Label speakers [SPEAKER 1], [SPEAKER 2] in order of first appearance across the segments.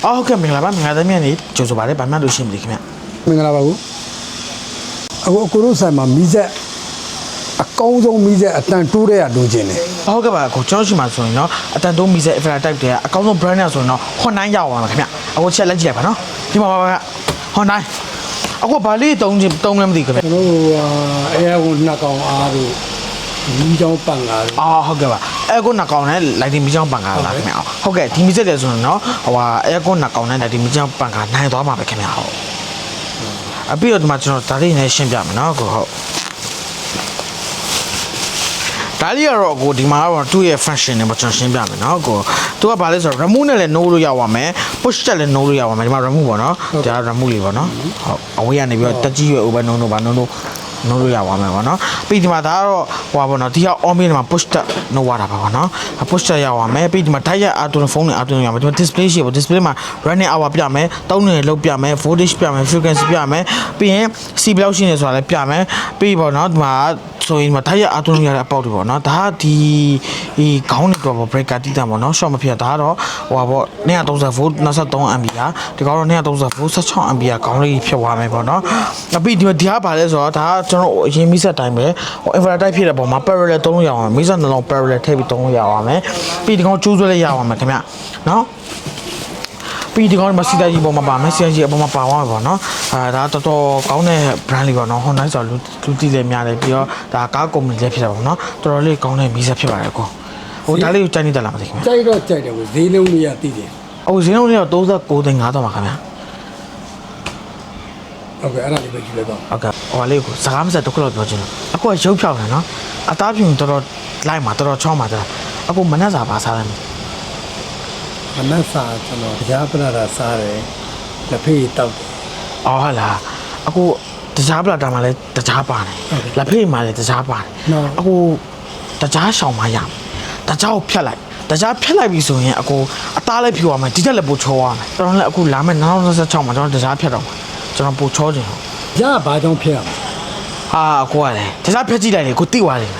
[SPEAKER 1] အော်ဟုတ်ကဲ့မင်္ဂလာပါမင်္ဂလာသမီးကနေကြိုဆိုပါရစေဘာမှလို့ရှိမလဲခင်ဗျ
[SPEAKER 2] မင်္ဂလာပါဘူးအခုတို့ဆိုင်မှာမီးစက်အကောင်းဆုံးမီးစက်အတန်တိုးတဲ့ရလိုချင်တယ်
[SPEAKER 1] ဟုတ်ကဲ့ပါကိုကျွန်တော်ရှိမှာဆိုရင်เนาะအတန်တိုးမီးစက် Infra Type တွေကအကောင်းဆုံး brand နဲ့ဆိုရင်တော့ Honda ရောက်သွားမှာခင်ဗျအခုချက်လက်ကြည့်လိုက်ပါเนาะဒီမှာပါ Honda အခုဘာလေးတုံးလည်းမသိခင်ဗျ
[SPEAKER 2] ကျွန်တော်တို့အဲကိုနှစ်ကောင်အားတို့မီးချောင်းပန်ကား
[SPEAKER 1] ဟုတ်ကဲ့ပါအဲကိုနှစ်ကောင်နဲ့ lighting မီးချောင်းပန်ကားလားခင်ဗျဟုတ်ကဲ့ဒီမီးစက်တယ်ဆိုရင်เนาะဟိုအဲကိုနှစ်ကောင်နဲ့ lighting မီးချောင်းပန်ကားနိုင်သွားမှာပဲခင်ဗျဟုတ်အပြီးတော့ဒီမှာကျွန်တော်ဒါလေးနဲ့ရှင်းပြမယ်เนาะကိုဟုတ်ဒါလေးကတော့ကိုဒီမှာတော့သူ့ရဲ့ function နဲ့ကျွန်တော်ရှင်းပြမယ်เนาะကိုသူကဘာလဲဆိုတော့ remove နဲ့လည်း no လို့ရပါမယ် push တက်လည်း no လို့ရပါမယ်ဒီမှာ remove ပေါ့เนาะဒါ remove လေးပေါ့เนาะဟုတ်အဝေးကနေပြီးတော့တက်ကြီးရွယ် over no ဘာ no လို့ရပါမယ်ပေါ့เนาะပြီးဒီမှာဒါကတော့ဟိုပါပေါ့เนาะဒီက on ပြီးဒီမှာ push တက် no ရတာပါပေါ့เนาะ push တက်ရပါမယ်ပြီးဒီမှာ dial အတူဖုန်းနဲ့အတူရပါမယ်ဒီမှာ display ရှိပါ display မှာ running hour ပြမယ်တုံးနေလောက်ပြမယ် voltage ပြမယ် frequency ပြမယ်ပြီးရင် C ဘယ်လောက်ရှိနေဆိုတာလည်းပြမယ်ပြီးပေါ့เนาะဒီမှာဆိုရင်ဒါရအတူရတဲ့အပေါက်တွေပေါ့เนาะဒါကဒီခေါင်းနေတော့ပေါ့ breaker တိတာပေါ့เนาะ short မဖြစ်ဒါကတော့ဟိုပါပေါ့230 volt 23 ampere ဒီကောင်တော့230 volt 16 ampere ခေါင်းလေးဖြစ်သွားမယ်ပေါ့เนาะပြီးဒီကဘာလဲဆိုတော့ဒါကကျွန်တော်အရင်မိဆက်တိုင်းပဲဟို inverter type ဖြစ်တဲ့ပုံမှာ parallel သုံးလို့ရအောင်မိဆက်နှလုံး parallel ထည့်ပြီးသုံးလို့ရအောင်မယ်ပြီးဒီကောင်ကျိုးဆွဲလည်းရအောင်မယ်ခင်ဗျเนาะပြီးဒီကောင်မှာစီတာကြီးပေါ်မှာပါမယ်စီတာကြီးအပေါ်မှာပါသွားမှာပေါ့နော်ဒါတော်တော်ကောင်းတဲ့ brand လေးပေါ့နော် Honda ဆိုတော့လူတီးလည်းများတယ်ပြီးတော့ဒါကားကုမ္ပဏီလည်းဖြစ်တာပေါ့နော်တော်တော်လေးကောင်းတဲ့မီးစက်ဖြစ်ပါတယ်ကိုဟိုဒါလေးကိုကြိုက်နေတယ်လားမသိခင်ဗျ
[SPEAKER 2] ကြိုက်တော့ကြိုက်တယ်ကိုဈေးလုံးလေးရတည်တယ်
[SPEAKER 1] အိုဈေးလုံးလေးတော့39သိန်း5တော့ပါခင်ဗျ
[SPEAKER 2] ဟုတ်ကဲ့အဲ့ဒါလေးပဲကြည့်လိုက်ပါ
[SPEAKER 1] ဟုတ်ကဲ့ဟိုလေးကိုစကားမဆက်တစ်ခုတော့ပြောချင်လို့အခုကရုပ်ဖြောက်တယ်နော်အသားဖြူတော်တော်လိုက်မှာတော်တော်ချောင်းမှာကြာအခုမနှက်စာပါစားတယ်
[SPEAKER 2] မနက်စာကျွန်တော်တရားပလာတာစားတယ်လက်ဖေးတောက်တယ်
[SPEAKER 1] အော်ဟုတ်လားအခုတရားပလာတာမှာလည်းတရားပါတယ်လက်ဖေးမှာလည်းတရားပါတယ်အခုတရားရှောင်မှရမယ်တရားကိုဖြတ်လိုက်တရားဖြတ်လိုက်ပြီဆိုရင်အခုအသားလည်းဖြူအောင်မယ်ဒီတက်လည်းပိုချောရမယ်ကျွန်တော်လည်းအခုလာမယ့်2026မှာကျွန်တော်တရားဖြတ်တော့မှာကျွန်တော်ပိုချောခြင်း
[SPEAKER 2] ရဘာကြောင့်ဖြတ်ရမလဲ
[SPEAKER 1] ကိုကလည်းတရားဖြတ်ကြည့်လိုက်လေကိုသိသွားတယ်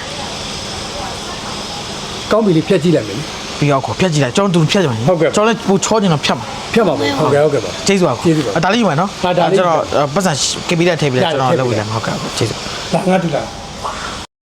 [SPEAKER 2] ကောင်းပြီလေဖြတ်ကြည့်လိုက်မယ်
[SPEAKER 1] ပြီးတော့ကိုဖြတ်ကြည့်လိုက်ကျွန်တော်သူဖြတ်ကြမှာကျွန်တော်လည်းပိုချောခြင်းတော့ဖြတ်မှာ
[SPEAKER 2] ပါမယ်ဟုတ်ကဲ့ပါ
[SPEAKER 1] ကျေးဇူးပါဒါလေးယူမယ်နော်ကျွန်တော်ပတ်စံကေပီလက်ထည့်ပြီးကျွန်တော်လုပ်ပြီးတယ်ဟုတ်ကဲ့ကျေးဇူး
[SPEAKER 2] ဒါငါတူလား